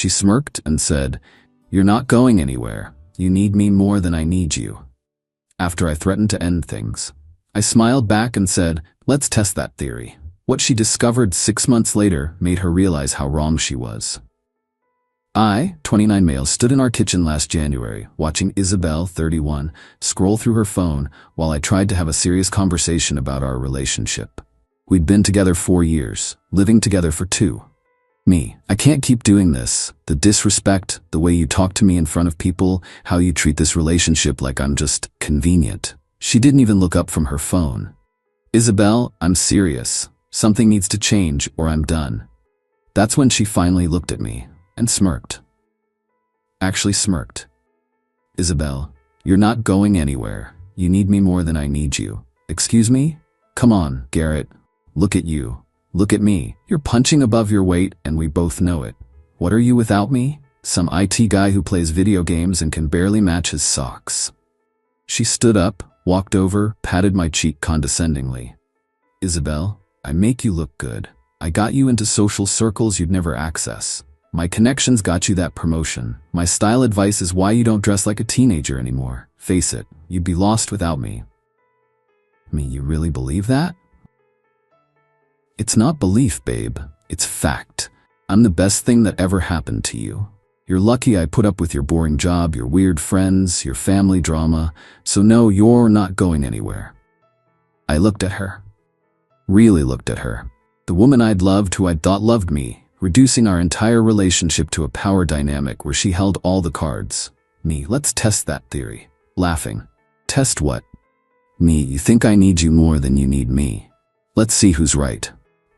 She smirked and said, "You're not going anywhere. You need me more than I need you." After I threatened to end things, I smiled back and said, "Let's test that theory." What she discovered 6 months later made her realize how wrong she was. I, 29 male, stood in our kitchen last January, watching Isabel, 31, scroll through her phone while I tried to have a serious conversation about our relationship. We'd been together 4 years, living together for 2. Me, I can't keep doing this. The disrespect, the way you talk to me in front of people, how you treat this relationship like I'm just convenient. She didn't even look up from her phone. "Isabel, I'm serious. Something needs to change or I'm done." That's when she finally looked at me and smirked. Actually smirked. "Isabel, you're not going anywhere. You need me more than I need you." Excuse me? Come on, Garrett. Look at you. Look at me. You're punching above your weight and we both know it. What are you without me? Some IT guy who plays video games and can barely match his socks. She stood up, walked over, patted my cheek condescendingly. "Isabel, I make you look good. I got you into social circles you'd never access. My connections got you that promotion. My style advice is why you don't dress like a teenager anymore. Face it, you'd be lost without me." Me, you really believe that? It's not belief, babe. It's fact. I'm the best thing that ever happened to you. You're lucky I put up with your boring job, your weird friends, your family drama, so no, you're not going anywhere. I looked at her. Really looked at her. The woman I'd loved, who I'd thought loved me, reducing our entire relationship to a power dynamic where she held all the cards. Me, let's test that theory. Laughing. Test what? Me, you think I need you more than you need me. Let's see who's right.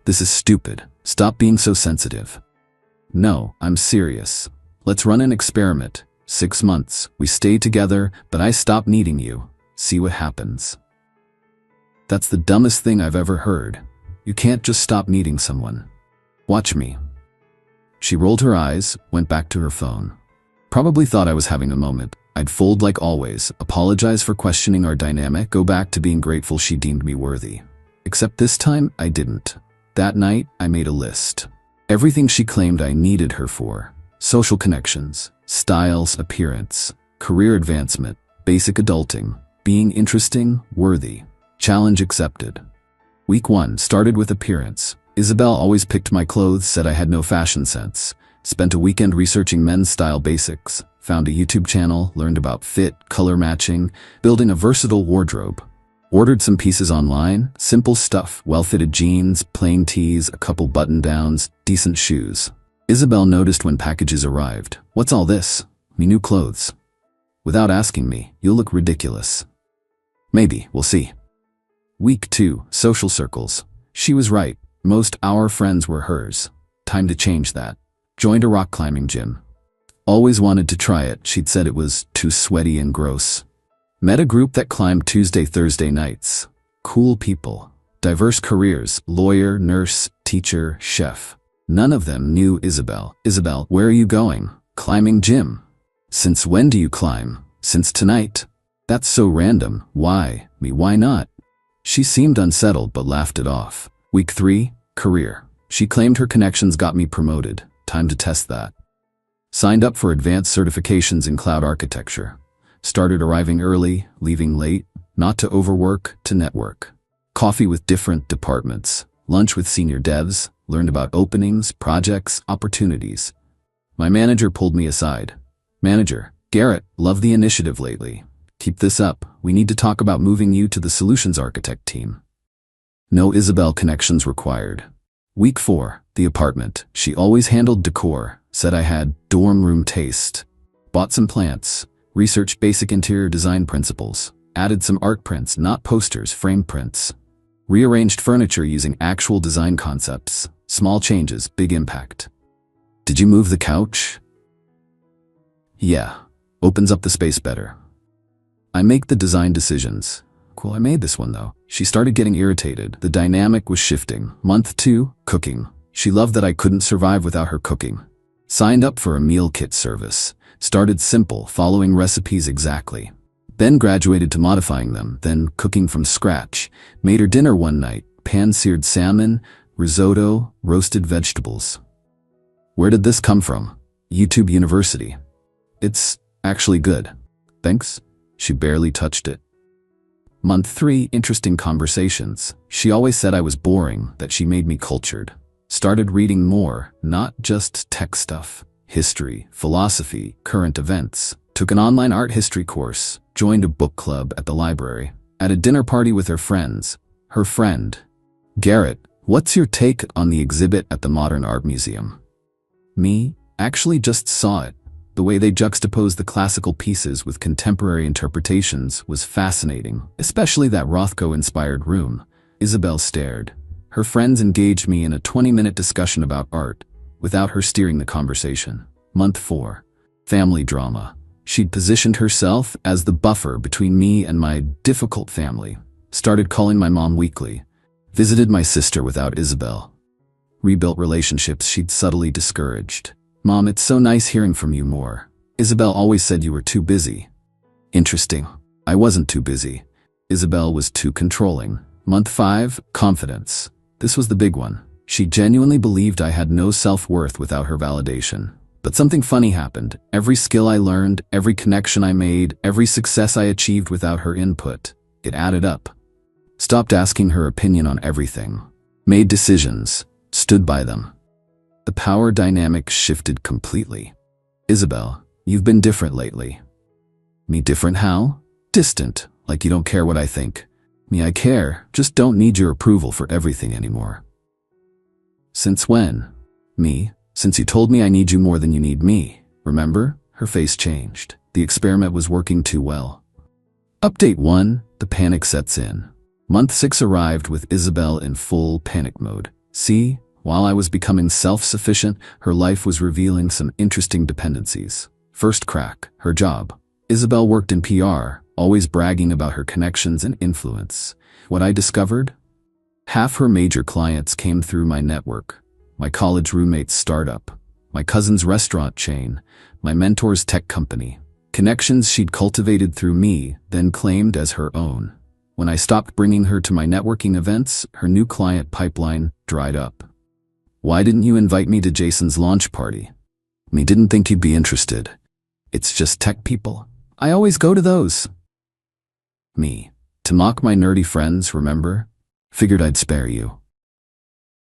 This is stupid. Stop being so sensitive. No, I'm serious. Let's run an experiment. 6 months. We stay together, but I stop needing you. See what happens. That's the dumbest thing I've ever heard. You can't just stop needing someone. Watch me. She rolled her eyes, went back to her phone. Probably thought I was having a moment. I'd fold like always, apologize for questioning our dynamic, go back to being grateful she deemed me worthy. Except this time, I didn't. That night, I made a list. Everything she claimed I needed her for. Social connections, styles, appearance, career advancement, basic adulting, being interesting, worthy, challenge accepted. Week 1 started with appearance. Isabel always picked my clothes, said I had no fashion sense. Spent a weekend researching men's style basics. Found a YouTube channel, learned about fit, color matching, building a versatile wardrobe. Ordered some pieces online, simple stuff, well-fitted jeans, plain tees, a couple button-downs, decent shoes. Isabel noticed when packages arrived. "What's all this?" "Me new clothes." Without asking me, "You'll look ridiculous." "Maybe, we'll see." Week 2, social circles. She was right. Most our friends were hers. Time to change that. Joined a rock climbing gym. Always wanted to try it. She'd said it was too sweaty and gross. Met a group that climbed Tuesday, Thursday nights. Cool people. Diverse careers. Lawyer, nurse, teacher, chef. None of them knew Isabel. "Isabel, where are you going?" "Climbing gym." "Since when do you climb?" "Since tonight." "That's so random. Why?" "Me, why not?" She seemed unsettled but laughed it off. Week 3, career. She claimed her connections got me promoted. Time to test that. Signed up for advanced certifications in cloud architecture. Started arriving early, leaving late, not to overwork, to network. Coffee with different departments, lunch with senior devs, learned about openings, projects, opportunities. My manager pulled me aside. "Manager, Garrett, love the initiative lately. Keep this up. We need to talk about moving you to the solutions architect team." No Isabel connections required. Week 4, the apartment. She always handled decor, said I had dorm room taste. Bought some plants. Researched basic interior design principles. Added some art prints, not posters, frame prints. Rearranged furniture using actual design concepts. Small changes, big impact. "Did you move the couch?" "Yeah. Opens up the space better." I make the design decisions. "Cool, I made this one though." She started getting irritated. The dynamic was shifting. Month 2, cooking. She loved that I couldn't survive without her cooking. Signed up for a meal kit service. Started simple, following recipes exactly. Then graduated to modifying them, then cooking from scratch. Made her dinner one night, pan-seared salmon, risotto, roasted vegetables. "Where did this come from?" YouTube University. It's actually good. Thanks. She barely touched it. Month 3, interesting conversations. She always said I was boring, that she made me cultured. Started reading more, not just tech stuff. History, philosophy, current events. Took an online art history course. Joined a book club at the library. At a dinner party with her friends. Her friend. Garrett, what's your take on the exhibit at the Modern Art Museum? Me? Actually just saw it. The way they juxtaposed the classical pieces with contemporary interpretations was fascinating, especially that Rothko-inspired room. Isabel stared. Her friends engaged me in a 20-minute discussion about art, without her steering the conversation. Month 4. Family drama. She'd positioned herself as the buffer between me and my difficult family. Started calling my mom weekly. Visited my sister without Isabel. Rebuilt relationships she'd subtly discouraged. Mom, it's so nice hearing from you more. Isabel always said you were too busy. Interesting. I wasn't too busy. Isabel was too controlling. Month 5, confidence. This was the big one. She genuinely believed I had no self-worth without her validation. But something funny happened. Every skill I learned, every connection I made, every success I achieved without her input, it added up. Stopped asking her opinion on everything. Made decisions. Stood by them. The power dynamic shifted completely. Isabel, you've been different lately. Me different how? Distant, like you don't care what I think. Me I care, just don't need your approval for everything anymore. Since when? Me, since you told me I need you more than you need me. Remember? Her face changed. The experiment was working too well. Update 1, the panic sets in. Month 6 arrived with Isabel in full panic mode. See? While I was becoming self-sufficient, her life was revealing some interesting dependencies. First crack, her job. Isabel worked in PR, always bragging about her connections and influence. What I discovered? Half her major clients came through my network. My college roommate's startup, my cousin's restaurant chain, my mentor's tech company. Connections she'd cultivated through me, then claimed as her own. When I stopped bringing her to my networking events, her new client pipeline dried up. Why didn't you invite me to Jason's launch party? Me didn't think you'd be interested. It's just tech people. I always go to those. Me. To mock my nerdy friends, remember? Figured I'd spare you.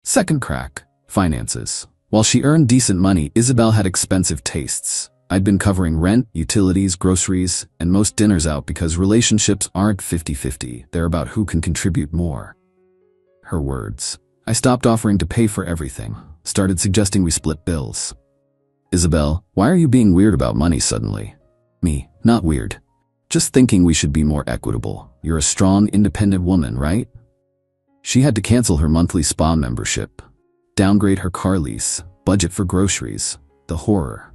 Second crack. Finances. While she earned decent money, Isabel had expensive tastes. I'd been covering rent, utilities, groceries, and most dinners out because relationships aren't 50-50. They're about who can contribute more. Her words. I stopped offering to pay for everything, started suggesting we split bills. Isabel, why are you being weird about money suddenly? Me, not weird. Just thinking we should be more equitable. You're a strong, independent woman, right? She had to cancel her monthly spa membership, downgrade her car lease, budget for groceries. The horror.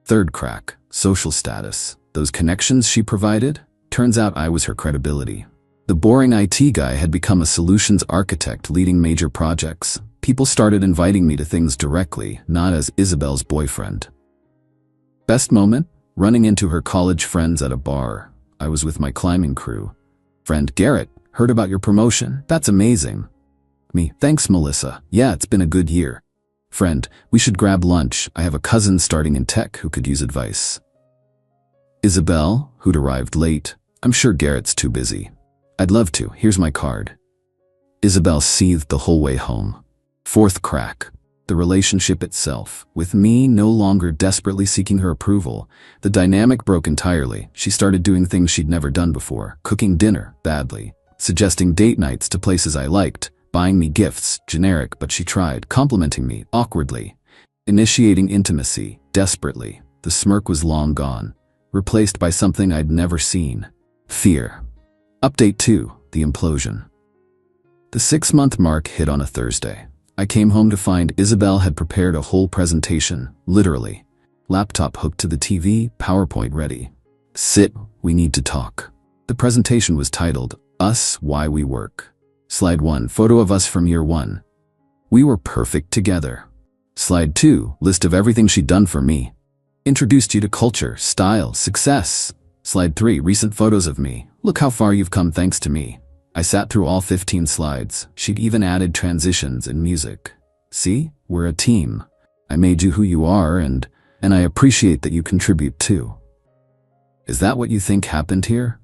Third crack, social status. Those connections she provided? Turns out I was her credibility. The boring IT guy had become a solutions architect leading major projects. People started inviting me to things directly, not as Isabel's boyfriend. Best moment? Running into her college friends at a bar. I was with my climbing crew. Friend, Garrett, heard about your promotion. That's amazing. Me, thanks Melissa. Yeah, it's been a good year. Friend, we should grab lunch. I have a cousin starting in tech who could use advice. Isabel, who'd arrived late. I'm sure Garrett's too busy. I'd love to. Here's my card. Isabel seethed the whole way home. Fourth crack. The relationship itself. With me no longer desperately seeking her approval, the dynamic broke entirely. She started doing things she'd never done before. Cooking dinner, badly. Suggesting date nights to places I liked. Buying me gifts, generic, but she tried. Complimenting me, awkwardly. Initiating intimacy, desperately. The smirk was long gone. Replaced by something I'd never seen. Fear. Update 2, the implosion. The 6-month mark hit on a Thursday. I came home to find Isabel had prepared a whole presentation, literally. Laptop hooked to the TV, PowerPoint ready. Sit, we need to talk. The presentation was titled, Us, Why We Work. Slide 1, photo of us from year 1. We were perfect together. Slide 2, list of everything she'd done for me. Introduced you to culture, style, success. Slide 3, recent photos of me. Look how far you've come thanks to me. I sat through all 15 slides. She'd even added transitions and music. See? We're a team. I made you who you are and And I appreciate that you contribute too. Is that what you think happened here?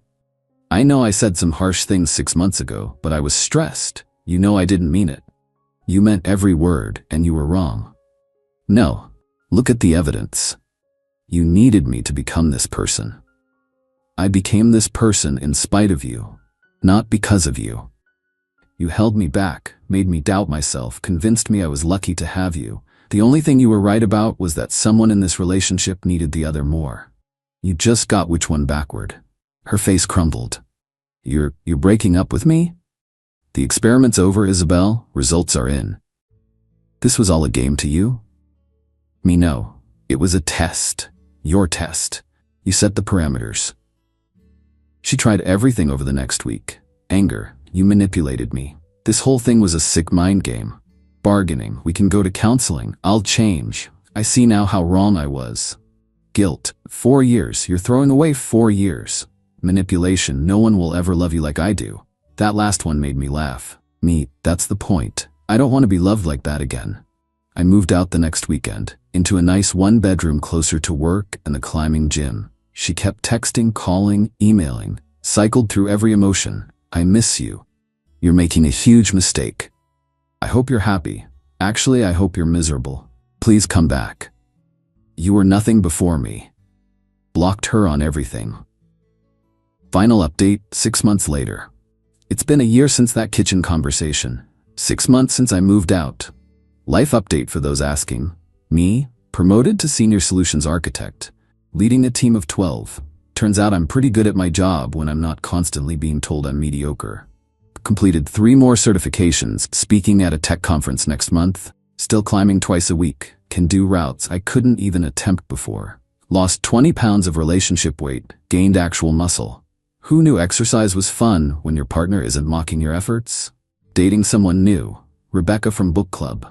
I know I said some harsh things 6 months ago, but I was stressed. You know I didn't mean it. You meant every word, and you were wrong. No. Look at the evidence. You needed me to become this person. I became this person in spite of you, not because of you. You held me back, made me doubt myself, convinced me I was lucky to have you. The only thing you were right about was that someone in this relationship needed the other more. You just got which one backward. Her face crumbled. You're breaking up with me? The experiment's over, Isabel. Results are in. This was all a game to you? Me, no. It was a test. Your test. You set the parameters. She tried everything over the next week. Anger. You manipulated me. This whole thing was a sick mind game. Bargaining. We can go to counseling. I'll change. I see now how wrong I was. Guilt. 4 years. You're throwing away 4 years. Manipulation. No one will ever love you like I do. That last one made me laugh. Me, that's the point. I don't want to be loved like that again. I moved out the next weekend, into a nice 1-bedroom closer to work and the climbing gym. She kept texting, calling, emailing, cycled through every emotion. I miss you. You're making a huge mistake. I hope you're happy. Actually, I hope you're miserable. Please come back. You were nothing before me. Blocked her on everything. Final update, 6 months later. It's been a year since that kitchen conversation. 6 months since I moved out. Life update for those asking. Me, promoted to senior solutions architect, leading a team of 12. Turns out I'm pretty good at my job when I'm not constantly being told I'm mediocre. Completed 3 more certifications, speaking at a tech conference next month. Still climbing twice a week. Can do routes I couldn't even attempt before. Lost 20 pounds of relationship weight. Gained actual muscle. Who knew exercise was fun when your partner isn't mocking your efforts? Dating someone new. Rebecca from book club.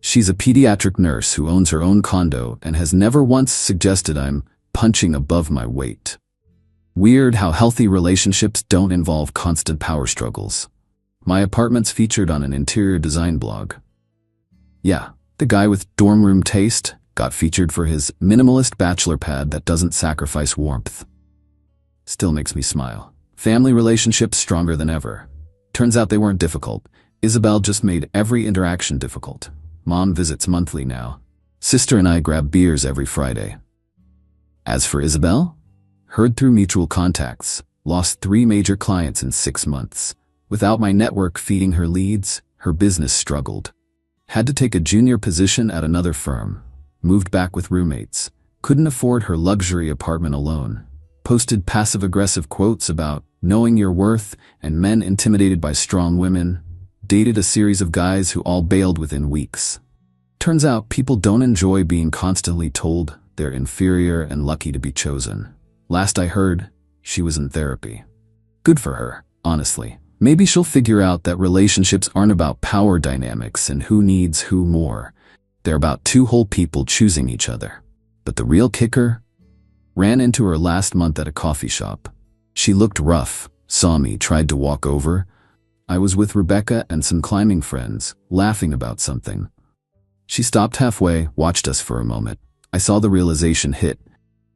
She's a pediatric nurse who owns her own condo and has never once suggested I'm punching above my weight. Weird how healthy relationships don't involve constant power struggles. My apartment's featured on an interior design blog. Yeah, the guy with dorm room taste got featured for his minimalist bachelor pad that doesn't sacrifice warmth. Still makes me smile. Family relationships stronger than ever. Turns out they weren't difficult. Isabel just made every interaction difficult. Mom visits monthly now. Sister and I grab beers every Friday. As for Isabel, heard through mutual contacts, lost 3 major clients in 6 months. Without my network feeding her leads, her business struggled. Had to take a junior position at another firm. Moved back with roommates. Couldn't afford her luxury apartment alone. Posted passive-aggressive quotes about knowing your worth and men intimidated by strong women. Dated a series of guys who all bailed within weeks. Turns out people don't enjoy being constantly told they're inferior and lucky to be chosen. Last I heard, she was in therapy. Good for her, honestly. Maybe she'll figure out that relationships aren't about power dynamics and who needs who more. They're about 2 whole people choosing each other. But the real kicker? Ran into her last month at a coffee shop. She looked rough, saw me, tried to walk over. I was with Rebecca and some climbing friends, laughing about something. She stopped halfway, watched us for a moment. I saw the realization hit.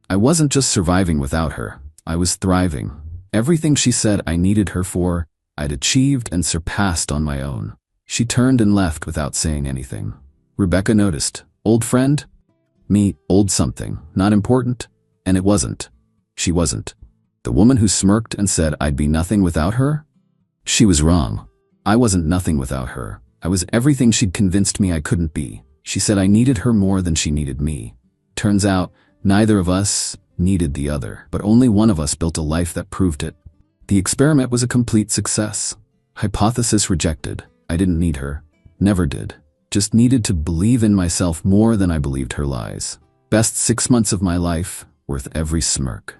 I wasn't just surviving without her. I was thriving. Everything she said I needed her for, I'd achieved and surpassed on my own. She turned and left without saying anything. Rebecca noticed. Old friend? Me, old something. Not important? And it wasn't. She wasn't. The woman who smirked and said I'd be nothing without her? She was wrong. I wasn't nothing without her. I was everything she'd convinced me I couldn't be. She said I needed her more than she needed me. Turns out, neither of us needed the other, but only one of us built a life that proved it. The experiment was a complete success. Hypothesis rejected. I didn't need her. Never did. Just needed to believe in myself more than I believed her lies. Best 6 months of my life, worth every smirk.